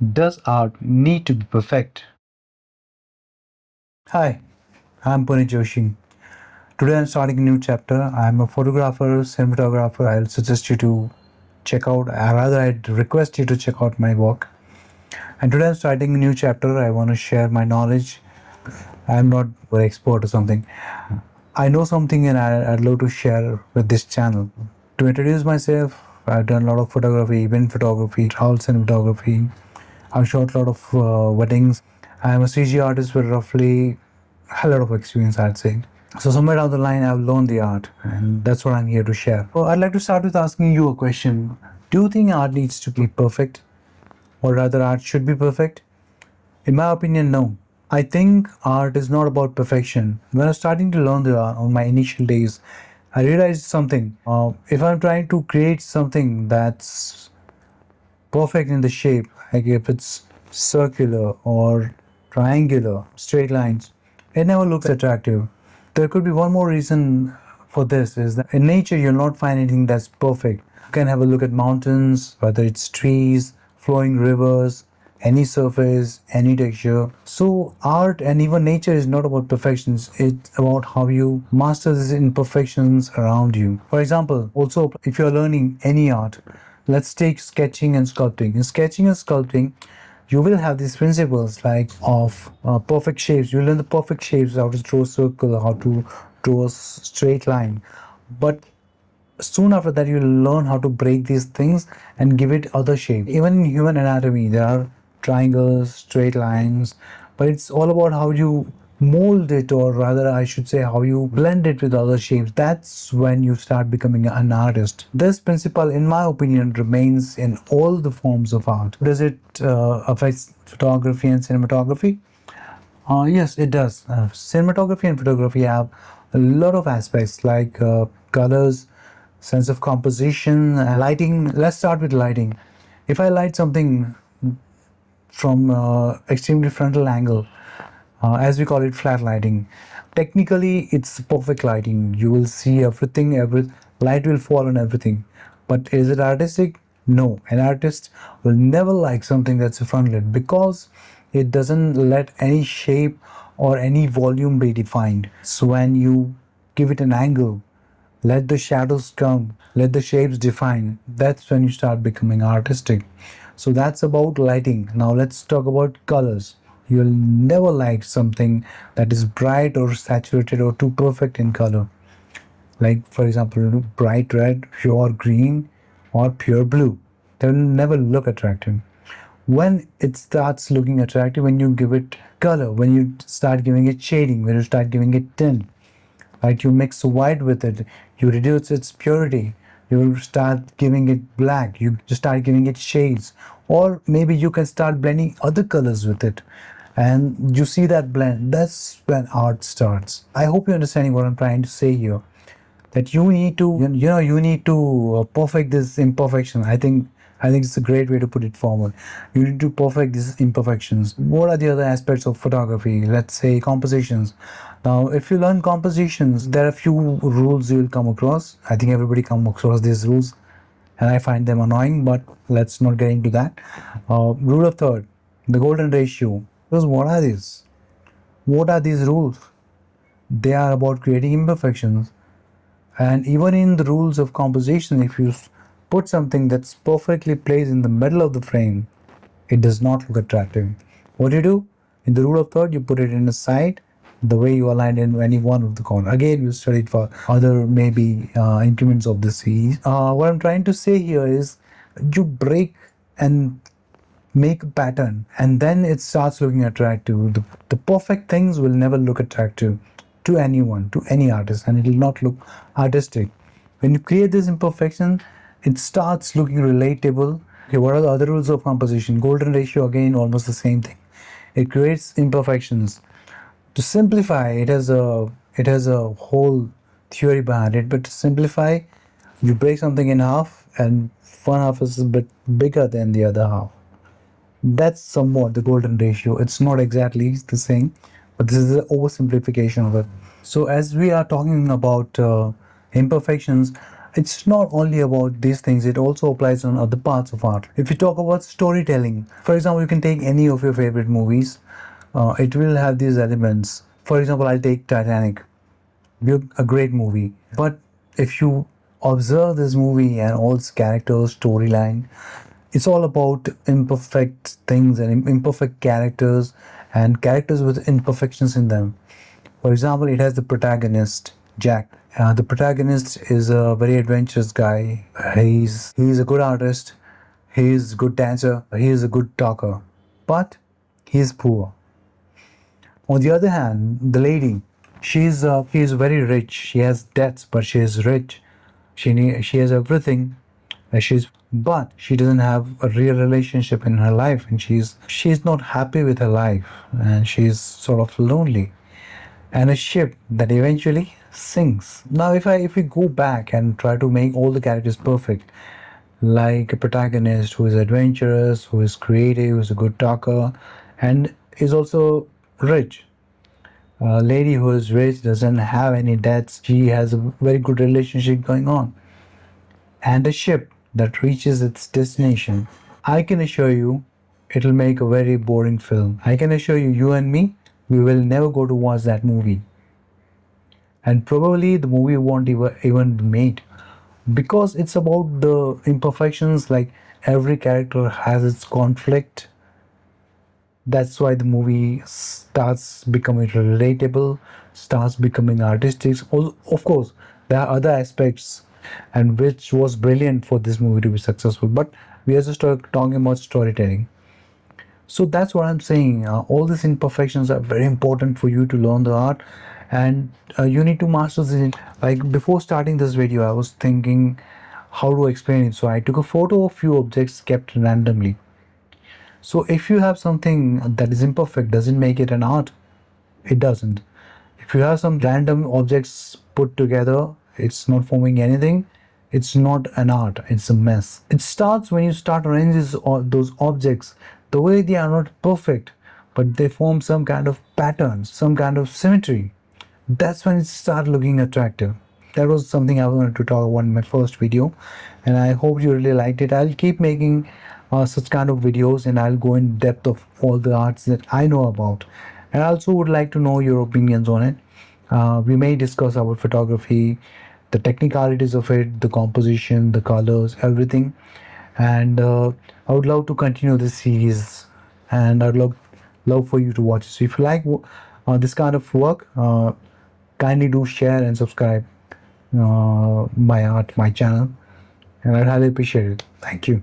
Does art need to be perfect? Hi, I'm Pune Joshi. Today I'm starting a new chapter. I'm a photographer, cinematographer. I'll suggest you to check out, or rather, I'd request you to check out my work. And today I'm starting a new chapter. I want to share my knowledge. I'm not an expert or something. I know something and I'd love to share with this channel. To introduce myself, I've done a lot of photography, event photography, travel cinematography. I've shot a lot of weddings. I'm a CG artist with roughly a lot of experience, I'd say. So somewhere down the line, I've learned the art, and that's what I'm here to share. So I'd like to start with asking you a question. Do you think art needs to be perfect, or rather, art should be perfect? In my opinion, no. I think art is not about perfection. When I was starting to learn the art on my initial days, I realized something. If I'm trying to create something that's perfect in the shape, like if it's circular or triangular, straight lines, it never looks attractive. There could be one more reason for this is that in nature you'll not find anything that's perfect. You can have a look at mountains, whether it's trees, flowing rivers, any surface, any texture. So art and even nature is not about perfections. It's about how you master these imperfections around you. For example, also if you're learning any art, let's take sketching and sculpting. In sketching and sculpting, you will have these principles like of perfect shapes. You learn the perfect shapes, how to draw a circle, how to draw a straight line. But soon after that, you learn how to break these things and give it other shape. Even in human anatomy, there are triangles, straight lines, but it's all about how you mold it, or rather I should say how you blend it with other shapes. That's when you start becoming an artist. This principle, in my opinion, remains in all the forms of art. Does it affect photography and cinematography? Yes, it does. Cinematography and photography have a lot of aspects like colors, sense of composition, lighting. Let's start with lighting. If I light something from extremely frontal angle, as we call it flat lighting, technically it's perfect lighting. You will see everything, every light will fall on everything. But is it artistic? No. An artist will never like something that's front lit because it doesn't let any shape or any volume be defined. So when you give it an angle, let the shadows come, let the shapes define. That's when you start becoming artistic. So that's about lighting. Now let's talk about colors. You'll never like something that is bright or saturated or too perfect in color. Like, for example, bright red, pure green, or pure blue. They will never look attractive. When it starts looking attractive, when you give it color, when you start giving it shading, when you start giving it tint, right? You mix white with it, you reduce its purity, you start giving it black, you just start giving it shades, or maybe you can start blending other colors with it, and you see that blend. That's when art starts. I hope you're understanding what I'm trying to say here, that you need to you need to perfect this imperfection. I think it's a great way to put it forward. You need to perfect these imperfections. What are the other aspects of photography? Let's say compositions. Now if you learn compositions, there are a few rules you will come across. I think everybody come across these rules and I find them annoying, but let's not get into that. Rule of third, the golden ratio. Because what are these rules? They are about creating imperfections. And even in the rules of composition, if you put something that's perfectly placed in the middle of the frame, it does not look attractive. What do you do? In the rule of third, you put it in the side, the way you align in any one of the corner. Again, you studied for other maybe increments of the series. What I'm trying to say here is you break and make a pattern and then it starts looking attractive. The perfect things will never look attractive to anyone, to any artist, and it will not look artistic. When you create this imperfection, it starts looking relatable. Okay, what are the other rules of composition? Golden ratio, again, almost the same thing. It creates imperfections. To simplify, it has a whole theory behind it, but to simplify, you break something in half and one half is a bit bigger than the other half. That's somewhat the golden ratio. It's not exactly the same, but this is the oversimplification of it. So, as we are talking about imperfections, it's not only about these things, it also applies on other parts of art. If you talk about storytelling, for example, you can take any of your favorite movies, it will have these elements. For example, I'll take Titanic, a great movie. But if you observe this movie and all its characters, storyline, it's all about imperfect things and imperfect characters and characters with imperfections in them. For example, it has the protagonist, Jack. The protagonist is a very adventurous guy. He's a good artist. He's a good dancer. He is a good talker, but he's poor. On the other hand, the lady, she's very rich. She has debts, but she is rich. She has everything. But she doesn't have a real relationship in her life, and she's not happy with her life, and she's sort of lonely. And a ship that eventually sinks. Now, if we go back and try to make all the characters perfect, like a protagonist who is adventurous, who is creative, who is a good talker, and is also rich. A lady who is rich doesn't have any debts. She has a very good relationship going on. And a ship that reaches its destination. I can assure you, it'll make a very boring film. I can assure you, you and me, we will never go to watch that movie. And probably the movie won't even be made because it's about the imperfections. Like every character has its conflict. That's why the movie starts becoming relatable, starts becoming artistic. Of course, there are other aspects, and which was brilliant for this movie to be successful. But we are just talking about storytelling. So that's what I'm saying. All these imperfections are very important for you to learn the art, and you need to master this. Like before starting this video, I was thinking how to explain it. So I took a photo of few objects kept randomly. So if you have something that is imperfect, does it make it an art? It doesn't. If you have some random objects put together, it's not forming anything. It's not an art. It's a mess. It starts when you start arranging those objects the way they are not perfect, but they form some kind of patterns, some kind of symmetry. That's when it starts looking attractive. That was something I wanted to talk about in my first video, and I hope you really liked it. I'll keep making such kind of videos, and I'll go in depth of all the arts that I know about, and I also would like to know your opinions on it. We may discuss about photography, the technicalities of it, the composition, the colors, everything. And I would love to continue this series, and I'd love for you to watch it. So if you like this kind of work, kindly do share and subscribe my channel, and I'd highly appreciate it. Thank you.